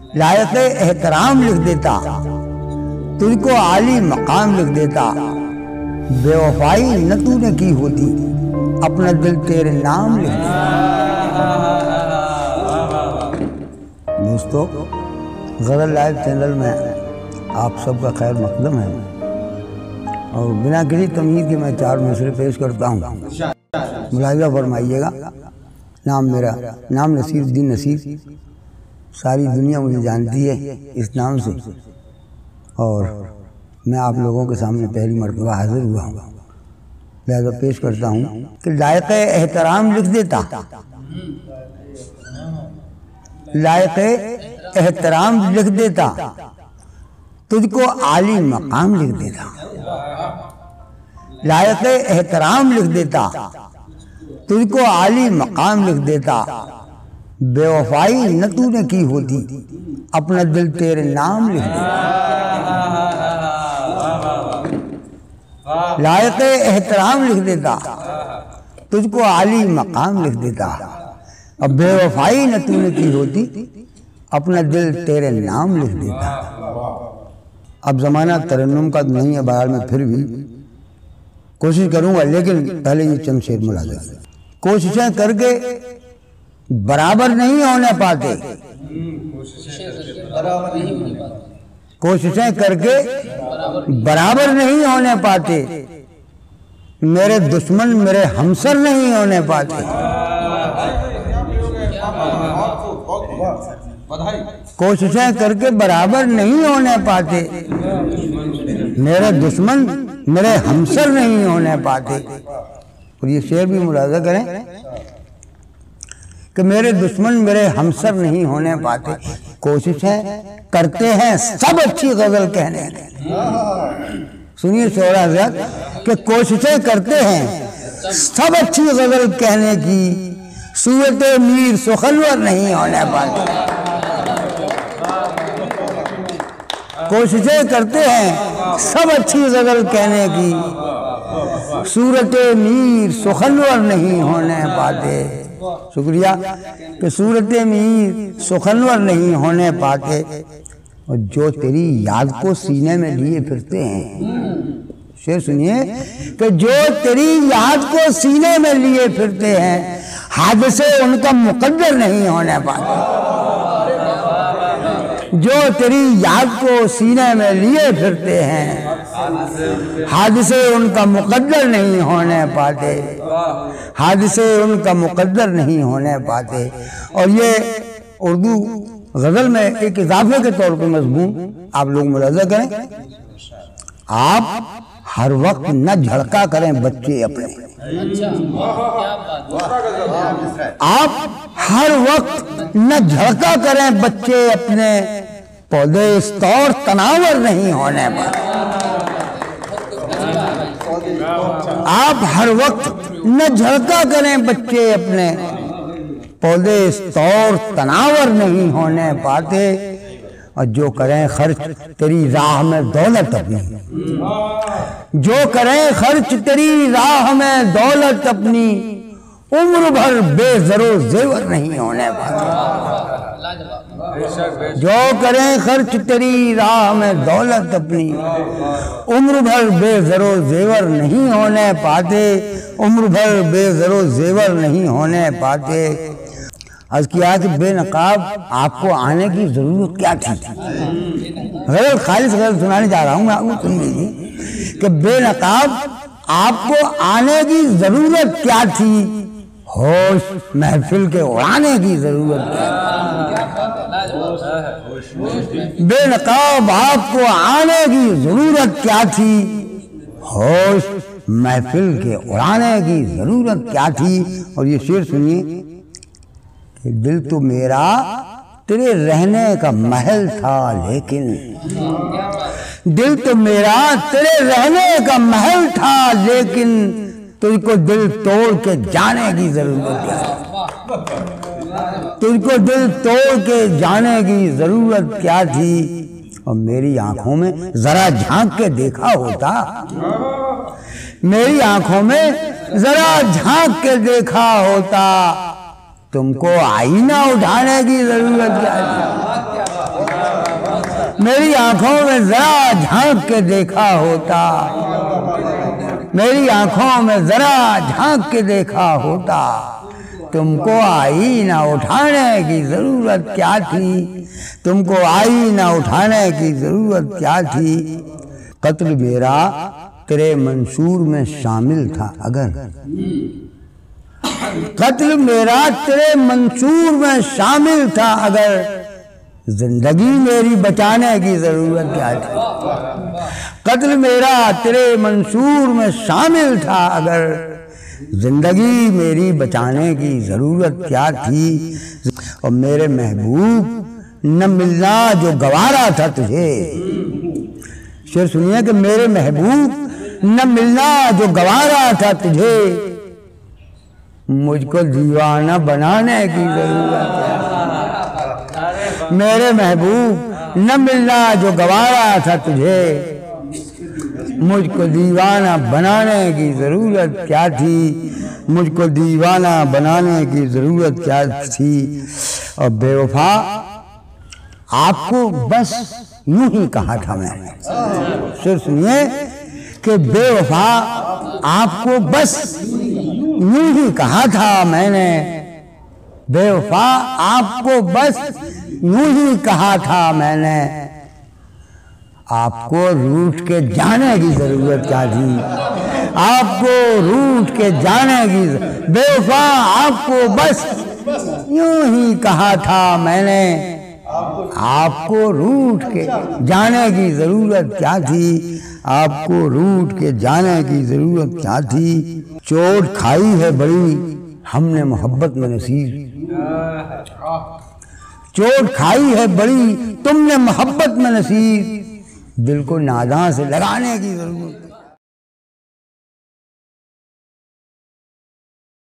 लायक एहतराम लिख देता, तुझको आली मकाम लिख देता। बेवफाई न तूने की होती, अपना दिल तेरे नाम लिख देता। दोस्तों, गज़ल लाइव चैनल में आप सबका खैर मकदम है और बिना किसी तमीज़ के मैं 4 मिसरे पेश करता हूँ, मुलाहिज़ा फरमाइएगा। मेरा नाम नसीरुद्दीन नसीर, सारी दुनिया मुझे जानती है इस नाम से और मैं आप लोगों के सामने पहली मरतबा हाजिर हुआ हूँ, लिहाजा पेश करता हूँ कि लायक एहतराम लिख देता, लायक एहतराम लिख देता, तुझको आली मकाम लिख देता। लायक एहतराम लिख देता, तुझको आली मकाम लिख देता। बेवफाई न तूने की होती, अपना दिल तेरे नाम लिख देता। लायक एहतराम लिख देता, तुझको आली मकाम लिख देता। अब बेवफाई न तूने की होती, अपना दिल तेरे नाम लिख देता। अब ज़माना तरन्नुम का नहीं है बहरहाल, में फिर भी कोशिश करूंगा, लेकिन पहले ये चंद शेर मुलाज़ा। कोशिशें करके बराबर नहीं होने पाते, कोशिशें करके बराबर नहीं होने पाते। मेरे दुश्मन मेरे हमसर नहीं होने पाते। कोशिशें करके बराबर नहीं होने पाते, मेरे दुश्मन मेरे हमसर नहीं होने पाते। और ये शेर भी मुलाज़ा करें कि मेरे दुश्मन मेरे हमसर नहीं होने पाते। कोशिशें करते हैं सब अच्छी गज़ल कहने की। सुनिए शोरा ज़रा कि कोशिशें करते हैं सब अच्छी गज़ल कहने की, सूरत मीर सुखनवर नहीं होने पाते। कोशिशें करते हैं सब अच्छी गज़ल कहने की, सूरत मीर सुखनवर नहीं होने पाते। शुक्रिया कि सूरत मीर सुखनवर नहीं होने पाते। और जो तेरी याद को सीने में लिए फिरते हैं, शेर सुनिए कि जो तेरी याद को सीने में लिए फिरते हैं, हादसे उनका मुकद्दर नहीं होने पाते। जो तेरी याद को सीने में लिए फिरते हैं, हादसे उनका मुकद्दर नहीं होने पाते। हादसे उनका मुकद्दर नहीं होने पाते। और ये उर्दू गज़ल में एक इजाफे के तौर पर मज़मून आप लोग मुलाज़ा करें। आप हर वक्त न झड़का करें बच्चे अपने, आप हर वक्त न झड़का करें बच्चे अपने, पौधे इस तौर तनावर नहीं होने पाते। आप हर वक्त न झड़का करें बच्चे अपने, पौधे इस तौर तनावर नहीं होने पाते। और जो करें खर्च तेरी राह में दौलत अपनी, जो करें खर्च तेरी राह में दौलत अपनी, उम्र भर बेज़रो ज़ेवर नहीं होने पाते। जो करें खर्च तेरी राह में दौलत अपनी, उम्र भर बेज़रो ज़ेवर नहीं होने पाते। उम्र भर बेज़रो ज़ेवर नहीं होने पाते। आज किया कि बेनकाब आपको आने की जरूरत क्या थी। गज़ल खालिस गज़ल सुनाने जा रहा हूँ मैं आपको, सुन लीजिए कि बेनकाब आपको आने की जरूरत क्या थी, होश महफिल के उड़ाने की जरूरत क्या थी। बेनकाब आपको आने की जरूरत क्या थी, होश महफिल के उड़ाने की जरूरत क्या थी। और ये शेर सुनिए, दिल तो मेरा तेरे रहने का महल था, लेकिन दिल तो मेरा तेरे रहने का महल था, लेकिन तुझको दिल तोड़ के जाने की जरूरत है। तुझको दिल तोड़ के जाने की जरूरत क्या थी। और मेरी आंखों में जरा झांक के देखा होता, मेरी आंखों में जरा झांक के देखा होता, तुमको आईना उठाने की जरूरत क्या थी। मेरी आंखों में जरा झांक के देखा होता, मेरी आंखों में जरा झांक के देखा होता, तुमको आईना उठाने की जरूरत क्या थी, तुमको आईना उठाने की जरूरत क्या थी। कत्ल मेरा तेरे मंशूर में शामिल था अगर, कत्ल मेरा तेरे मंशूर में शामिल था अगर, जिंदगी मेरी बचाने की जरूरत क्या थी। कत्ल मेरा तेरे मंशूर में शामिल था अगर, जिंदगी मेरी बचाने की जरूरत क्या थी। और मेरे महबूब न मिलना जो गवारा था तुझे, शेर सुनिए कि मेरे महबूब न मिलना जो गवारा था तुझे, मुझको दीवाना बनाने की जरूरत है। मेरे महबूब न मिलना जो गवारा था तुझे, मुझको दीवाना बनाने की जरूरत क्या थी, मुझको दीवाना बनाने की जरूरत क्या थी। और बेवफा आपको बस यूं ही कहा था मैंने, सिर्फ सुनिए कि बेवफा आपको बस यूं ही कहा था मैंने, बेवफा आपको बस यूं ही कहा था मैंने, आपको रूठ के जाने की जरूरत क्या थी, आपको रूठ के जाने की, बेवफा आपको बस यूं ही कहा था मैंने, आपको रूठ के जाने की जरूरत क्या थी, आपको रूठ के जाने की जरूरत क्या थी। चोट खाई है बड़ी हमने मोहब्बत में नसीब, चोट खाई है बड़ी तुमने मोहब्बत में नसीब, दिल को नादां से लगाने की जरूरत